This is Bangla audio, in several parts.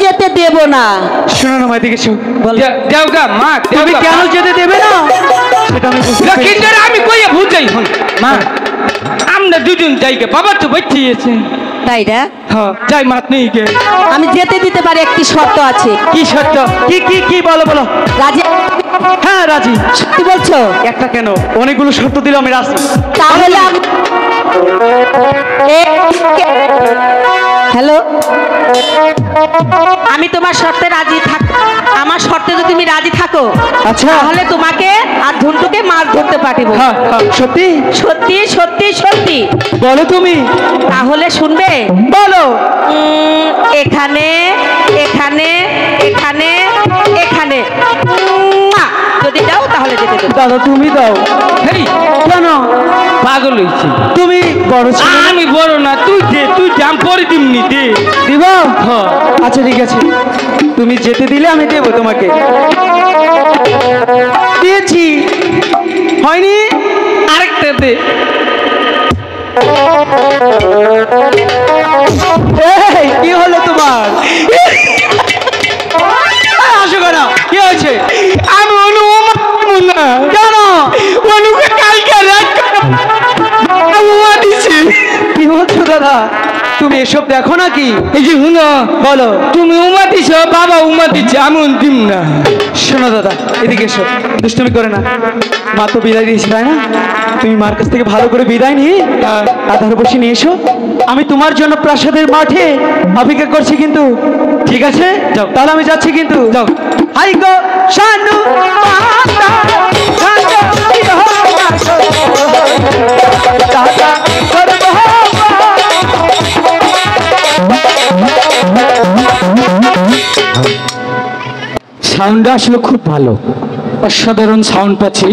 যেতে দেব না। শোনো না মা, এদিকে এসো। দেও গা মা, তুমি কেন যেতে দেবে না সেটা আমি বুঝতে পারছি। কিন্তু আমি কইয়া বুঝাই হন মা, আমরা দুজন যাইগে, বাবা তো বাচ্চিয়েছে। তাই না? হ্যাঁ যাই মাত নেই গে। আমি যেতে দিতে পারি, একটি শর্ত আছে। কি সত্য? কি কি কি বলো বলো। রাজি? হ্যাঁ রাজি। সত্যি বলছো? একটা কেন, অনেকগুলো শর্ত দিলে আমি রাজি। তাহলে হ্যালো, আমি তোমার শর্তে রাজি থাক, আমার শর্তে যদি তুমি রাজি থাকো আচ্ছা তাহলে তোমাকে আর ঝুন্টুকে মাছ ধরতে পাঠিয়ে। হ্যাঁ সত্যি সত্যি সত্যি সত্যি বলো তুমি। তাহলে শুনবে? বলো। এখানে এখানে এখানে এখানে যদি দাও তাহলে যেতে দেবো। দাদা তুমি দাও। হেই কেন? পাগল হইছে। তুমি বড় ছেলে। আমি বড় না, তুই দে, তুই দাম পরে দিমনি দে। দিব? হ্যাঁ আচ্ছা ঠিক আছে, তুমি যেতে দিলে আমি দেবো তোমাকে। দিয়েছি, হয়নি? আরেকটা দে। এই, কি হলো তোমার? আসো কেন, কি হয়েছে? আমি অনুমা না। কেন? অনুকে কালকে রাত অনুমা দিছি। কি বলছো দাদা? তুমি এসব দেখো নাকি? এই যে শুনো, বলো। তুমি উমা দিছ, বাবা উমা দিচ্ছে, আমি দিম না। শোনো দাদা, এদিকে এসো, দুষ্টুমি করে না। মা তো বিদায় দিয়েছে তাই না? তুমি মার কাছ থেকে ভালো করে বিদায় নিয়ে আধার বসে নিয়ে এসো। আমি তোমার জন্য প্রাসাদের মাঠে অপেক্ষা করছি কিন্তু। ঠিক আছে যাও, তাহলে আমি যাচ্ছি কিন্তু। যাও। হাই গো শানু মাতা, শানু দাদা করব। সাউন্ডটা আসলে খুব ভালো, অসাধারণ সাউন্ড পাচ্ছি।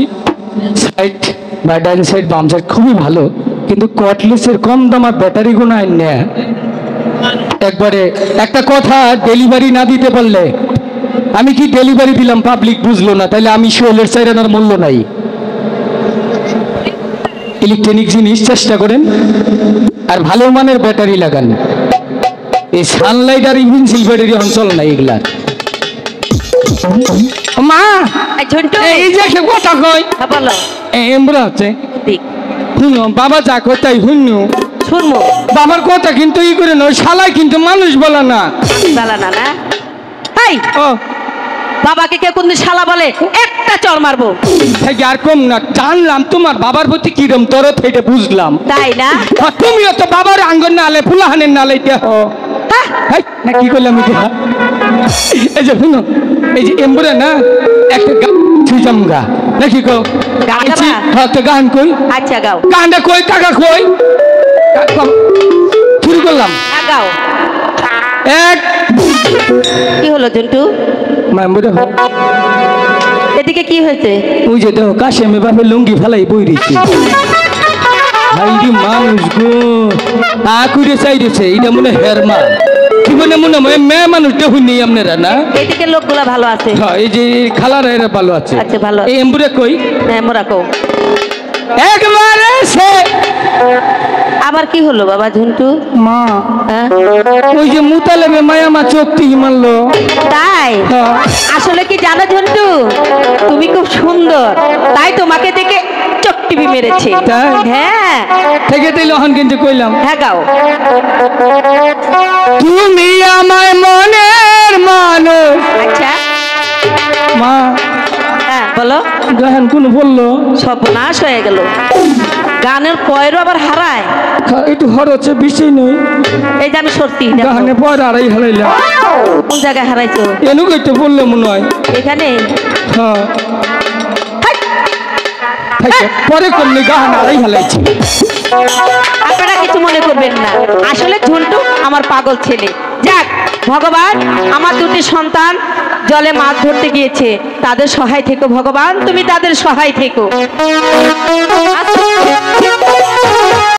সাইড বা ডাইন সাইড বাম সাইড খুবই ভালো, কিন্তু কটলেসের কম দামা ব্যাটারি গুলো নেয় একবারে। একটা কথা, ডেলিভারি না দিতে পারলে আমি কি ডেলিভারি দিলাম, পাবলিক বুঝলো না, তাহলে আমি শোলের চাইরানার মূল্য নাই। ইলেকট্রনিক জিনিস চেষ্টা করেন আর ভালো মানের ব্যাটারি লাগান। এই সানলাইট আর ইনভিনসিল ব্যাটারি অঞ্চল নাই এগুলা। মা ঝন্টু, এই যে একটা কথা কই, বলো। এমরা হচ্ছে ঠিক শুনো, বাবা যা কয় তাই শুনো। শুনবো। বাবার কথা কিন্তু ই করে নয়, শালাই কিন্তু মানুষ বলে না। শালা না না, এই ও বাবাকে কে কোনদিন শালা বলে? একটা চড় মারবো। থেকে আর কম না, জানলাম তোমার বাবার প্রতি কিরম তরত, এটা বুঝলাম। তাই না? আর তুমিও তো বাবার আঙ্গন নালে ফুলাহানের নালে দেহ। হ্যাঁ, না কি করলাম এটা? এই যে শুনো, এই যে এমবুরে না একটা গান ছুঁজাম গা নাকি কো? গান গাবা? হ্যাঁ তো গান কই। আচ্ছা গাও। গানটা কই, টাকা কই। শুরু করলাম। গাও। এক কি হলো ঝন্টু? মেম্বুরে এদিকে কি হয়েছে? ওই যে দেখো কাশেমে বাপে লুঙ্গি ফেলাই বই দিচ্ছি। মানুষ গো আকুরে চাইছে, এটা মনে হেরমা কি মনে মনে মেয়ে মানুষ দেখুন নেই আপনারা না? এদিকে লোকগুলা ভালো আছে। হ্যাঁ এই যে খালারা এরা ভালো আছে। আচ্ছা ভালো। এই এম্বুরে কই? হ্যাঁ মোরা কও। একবারে সে আবার কি হলো বাবা ঝন্টু? মা হ্যাঁ? ওই যে মুতালেবে মায়া মা চোখ থেকে মারলো। তাই? হ্যাঁ। আসলে কি জানো ঝন্টু, তুমি খুব সুন্দর, তাই তোমাকে দেখে চোখ টিভি মেরেছে। তাই? হ্যাঁ থেকে তাইলে অহন কিন্তু কইলাম, হ্যাঁ গাও। তুমি আমার মনের মানুষ। আচ্ছা মা হ্যাঁ বলো। গান কোন বললো? সর্বনাশ হয়ে গেল, গানের পয়েরও আবার হারায়। একটু হর হচ্ছে বিষয় নেই। এই যে আমি সত্যি দেখো। গানে পর আড়াই হারাইলাম। কোন জায়গায় হারাইছো? এনু কইতে বললে মনে হয়। এখানে? হ্যাঁ পরে কমলে গান আড়াই হালাইছি। আপনারা কিছু মনে করবেন না, আসলে ঝন্টু আমার পাগল ছেলে। যাক ভগবান, আমার দুটি সন্তান জলে মাছ ধরতে গিয়েছে, তাদের সহায় থেকো ভগবান, তুমি তাদের সহায় থেকো।